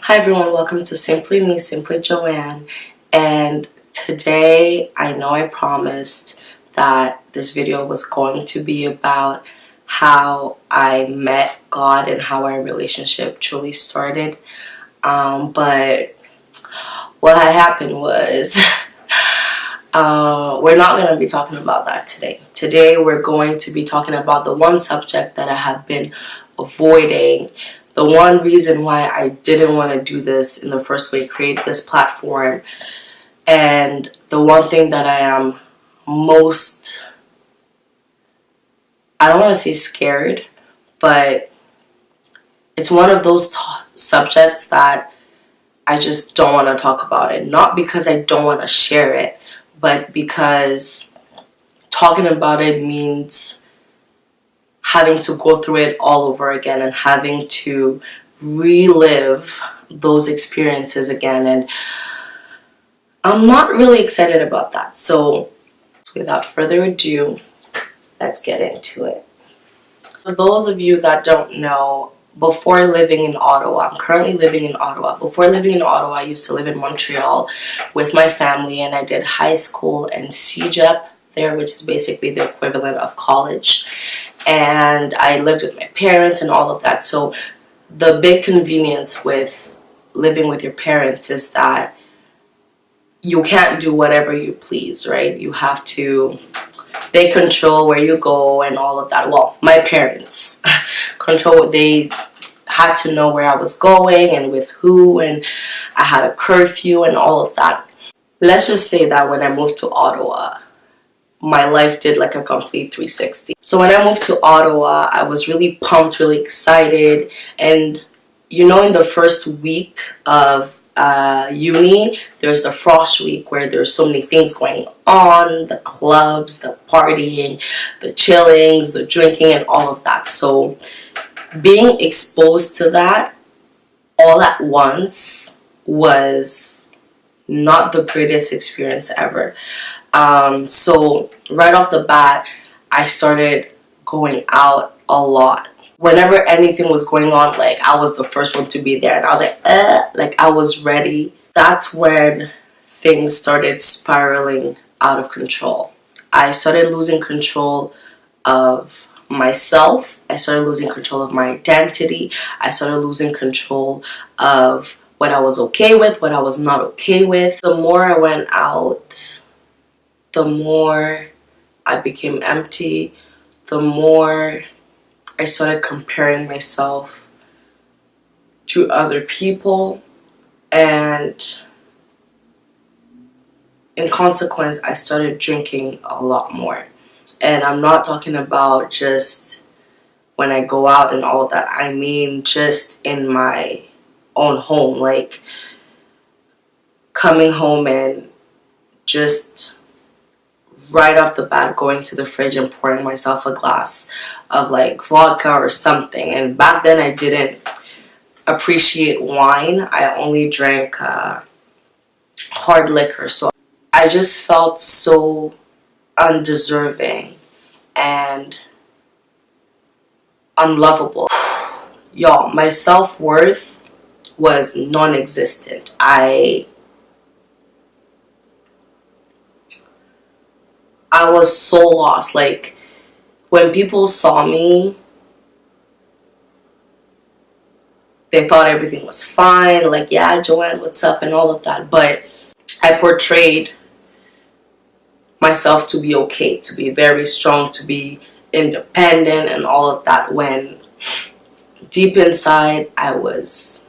Hi everyone, welcome to Simply Me, Simply Joanne. And today, I know I promised that this video was going to be about how I met God and how our relationship truly started. But what had happened was we're not going to be talking about that today. Today, we're going to be talking about the one subject that I have been avoiding. The one reason why I didn't want to do this in the first place, create this platform, and the one thing that I am most, I don't want to say scared, but it's one of those subjects that I just don't want to talk about it. Not because I don't want to share it, but because talking about it means having to go through it all over again and having to relive those experiences again, and I'm not really excited about that. So without further ado, let's get into it. For those of you that don't know, before living in Ottawa, I'm currently living in Ottawa. Before living in Ottawa, I used to live in Montreal with my family, and I did high school and CEGEP there, which is basically the equivalent of college. And I lived with my parents and all of that. So the big convenience with living with your parents is that you can't do whatever you please, right? You have to, they control where you go and all of that. Well, my parents control, they had to know where I was going and with who, and I had a curfew and all of that. Let's just say that when I moved to Ottawa, my life did like a complete 360. So when I moved to Ottawa, I was really pumped, really excited. And you know, in the first week of uni, there's the frost week where there's so many things going on, the clubs, the partying, the chillings, the drinking, and all of that. So being exposed to that all at once was not the greatest experience ever. So right off the bat, I started going out a lot. Whenever anything was going on, like, I was the first one to be there, and I was like I was ready. That's when things started spiraling out of control. I started losing control of myself. I started losing control of my identity. I started losing control of what I was okay with, what I was not okay with. The more I went out, the more I became empty, the more I started comparing myself to other people, and in consequence, I started drinking a lot more. And I'm not talking about just when I go out and all of that. I mean just in my own home, like coming home and just right off the bat going to the fridge and pouring myself a glass of like vodka or something. And back then I didn't appreciate wine. I only drank hard liquor. So I just felt so undeserving and unlovable. Y'all, my self-worth was non-existent. I was so lost. Like, when people saw me, they thought everything was fine. Like, yeah, Joanne, what's up, and all of that. But I portrayed myself to be okay, to be very strong, to be independent, and all of that, when deep inside, I was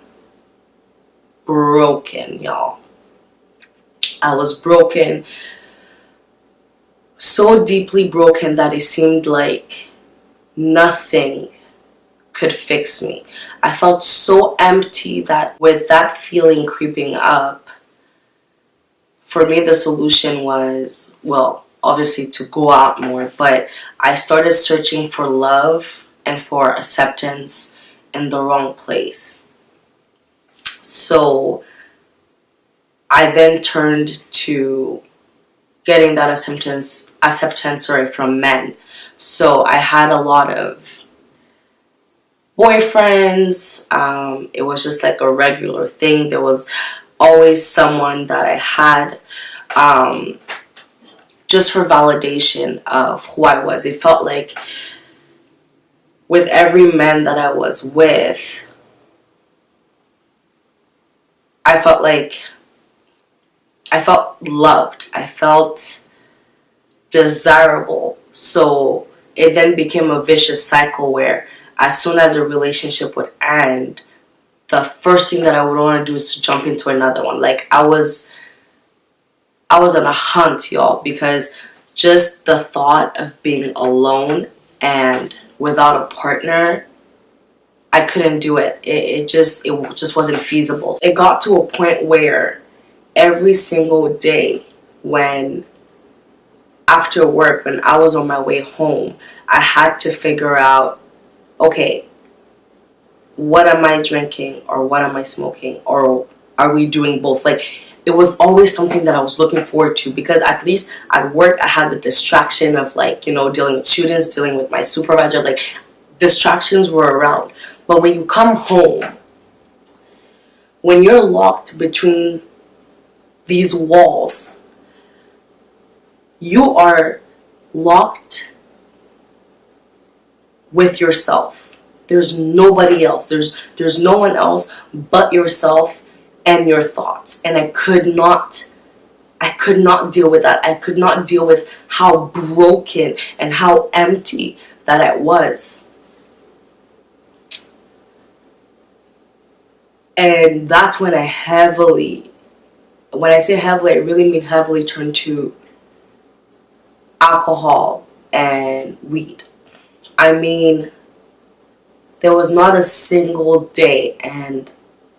broken, y'all. I was broken. So deeply broken that it seemed like nothing could fix me. I felt so empty that with that feeling creeping up, for me the solution was, well, obviously to go out more, but I started searching for love and for acceptance in the wrong place. So I then turned to getting that acceptance from men. So I had a lot of boyfriends. It was just like a regular thing. There was always someone that I had just for validation of who I was. It felt like with every man that I was with, I felt loved. I felt desirable. So it then became a vicious cycle where as soon as a relationship would end, the first thing that I would want to do is to jump into another one. Like I was on a hunt, y'all, because just the thought of being alone and without a partner, I couldn't do it. It just wasn't feasible. It got to a point where every single day when after work, when I was on my way home, I had to figure out, okay, what am I drinking or what am I smoking, or are we doing both? Like, it was always something that I was looking forward to, because at least at work I had the distraction of, like, you know, dealing with students, dealing with my supervisor, like distractions were around. But when you come home, when you're locked between these walls, you are locked with yourself. There's nobody else. There's no one else but yourself and your thoughts. And I could not deal with that. I could not deal with how broken and how empty that I was. And that's when when I say heavily, I really mean heavily, turned to alcohol and weed. I mean, there was not a single day, and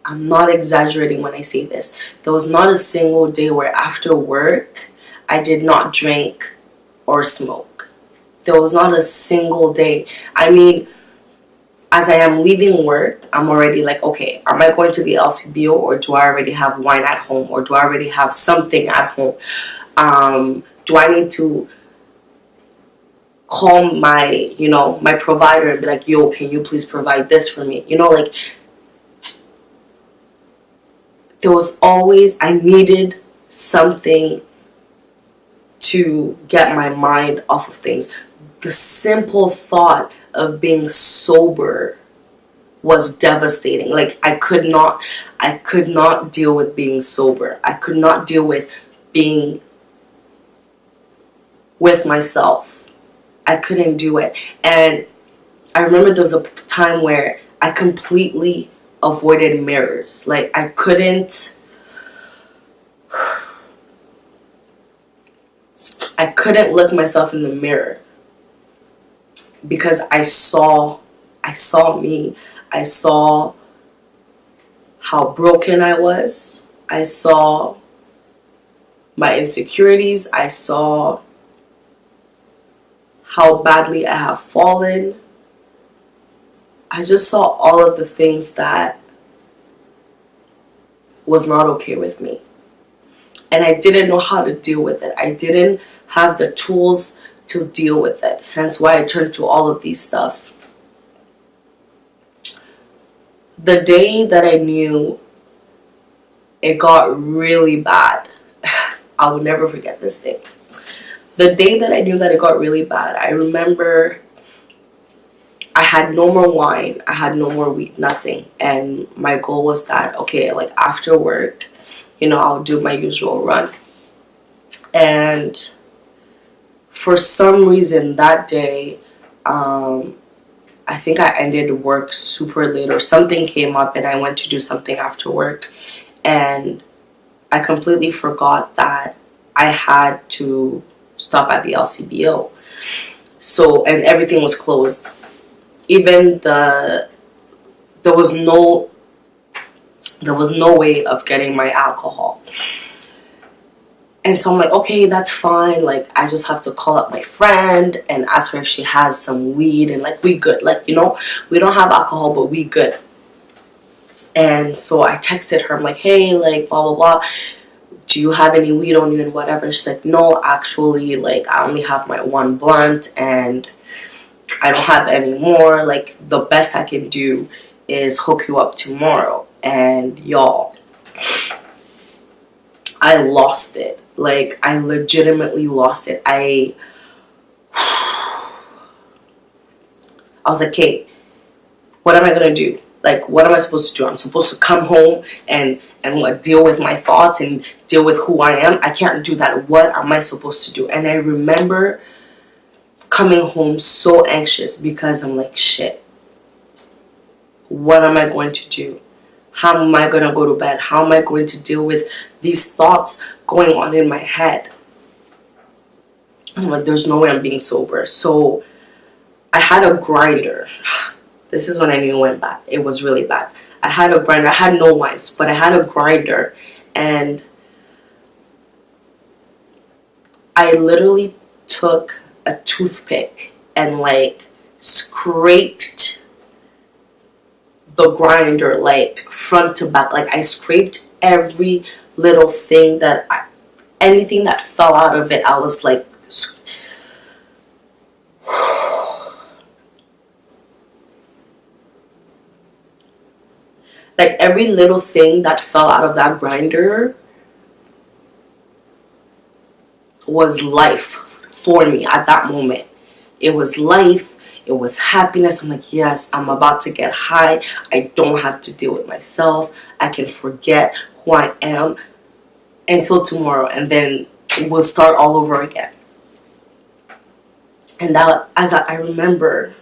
I'm not exaggerating when I say this, there was not a single day where after work I did not drink or smoke. There was not a single day. I mean, as I am leaving work, I'm already like, okay, am I going to the LCBO, or do I already have wine at home, or do I already have something at home? Do I need to call my provider and be like, yo, can you please provide this for me? Like, there was always, I needed something to get my mind off of things. The simple thought of being sober was devastating. Like, I could not deal with being sober. I could not deal with being with myself. I couldn't do it. And I remember there was a time where I completely avoided mirrors. Like, I couldn't look myself in the mirror, because I saw me. I saw how broken I was. I saw my insecurities. I saw how badly I have fallen. I just saw all of the things that was not okay with me. And I didn't know how to deal with it. I didn't have the tools to deal with it. Hence why I turned to all of these stuff. The day that I knew it got really bad, I will never forget this day. The day that I knew that it got really bad, I remember I had no more wine, I had no more weed, nothing. And my goal was that, okay, like after work, I'll do my usual run. And for some reason that day, I think I ended work super late, or something came up and I went to do something after work. And I completely forgot that I had to stop at the LCBO. So, and everything was closed. Even there was no way of getting my alcohol. And so I'm like, okay, that's fine. Like, I just have to call up my friend and ask her if she has some weed, and like, we good. Like, we don't have alcohol, but we good. And so I texted her. I'm like, hey, like, blah, blah, blah. Do you have any weed on you and whatever? She's like, no, actually, like, I only have my one blunt, and I don't have any more. Like, the best I can do is hook you up tomorrow. And y'all, I lost it. Like, I legitimately lost it. I was like, Kate, what am I gonna do? Like, what am I supposed to do? I'm supposed to come home and what, deal with my thoughts and deal with who I am? I can't do that. What am I supposed to do? And I remember coming home so anxious because I'm like, shit, what am I going to do? How am I going to go to bed? How am I going to deal with these thoughts going on in my head? And I'm like, there's no way I'm being sober. So I had a grinder. This is when I knew it went bad. It was really bad. I had a grinder. I had no wines, but I had a grinder. And I literally took a toothpick and like scraped the grinder like front to back. Like, I scraped every little thing anything that fell out of it. I was like, like every little thing that fell out of that grinder was life for me at that moment. It was life. It was happiness. I'm like, yes, I'm about to get high. I don't have to deal with myself. I can forget who I am until tomorrow, and then we'll start all over again. And that, as I remember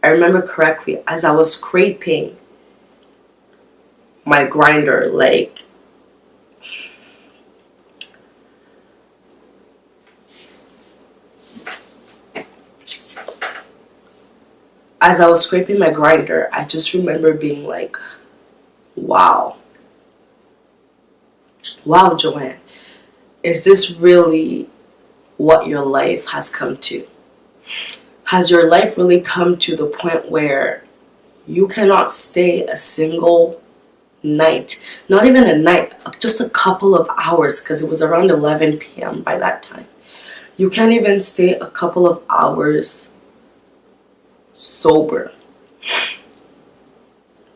correctly, as I was scraping my grinder, like, as I was scraping my grinder, I just remember being like, wow, Joanne, is this really what your life has come to? Has your life really come to the point where you cannot stay a single night, not even a night, just a couple of hours, because it was around 11 p.m. by that time. You can't even stay a couple of hours sober.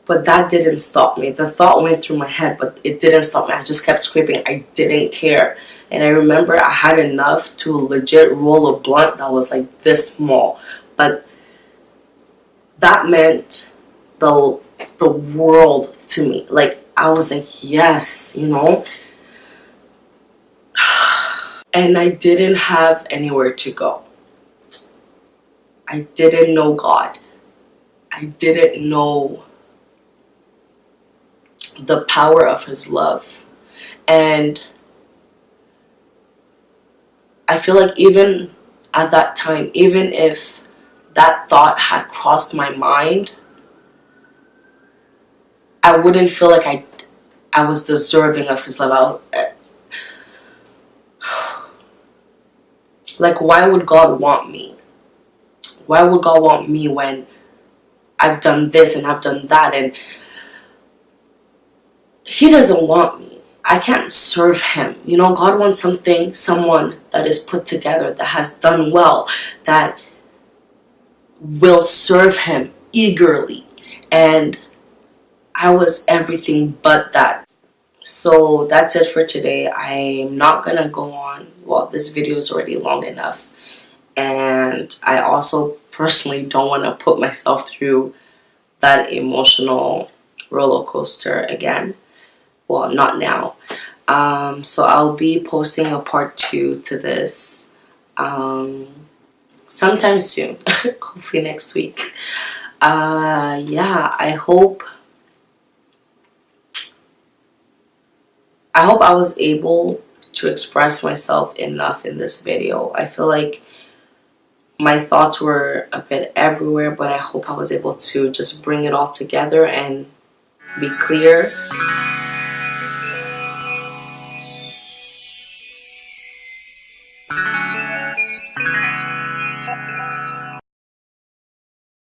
But that didn't stop me. The thought went through my head, but it didn't stop me. I just kept scraping. I didn't care. And I remember I had enough to legit roll a blunt that was like this small. But that meant the world to me. Like, I was like, yes, you know. And I didn't have anywhere to go. I didn't know God. I didn't know the power of His love. And I feel like even at that time, even if that thought had crossed my mind, I wouldn't feel like I was deserving of His love. Like, why would God want me? Why would God want me when I've done this and I've done that? And He doesn't want me. I can't serve Him. You know, God wants someone that is put together, that has done well, that will serve Him eagerly. And I was everything but that. So that's it for today. I'm not gonna go on. Well, this video is already long enough. And I also personally don't want to put myself through that emotional roller coaster again. Well, not now. So I'll be posting a part 2 to this sometime soon. Hopefully next week. Yeah, I hope I was able to express myself enough in this video. I feel like my thoughts were a bit everywhere, but I hope I was able to just bring it all together and be clear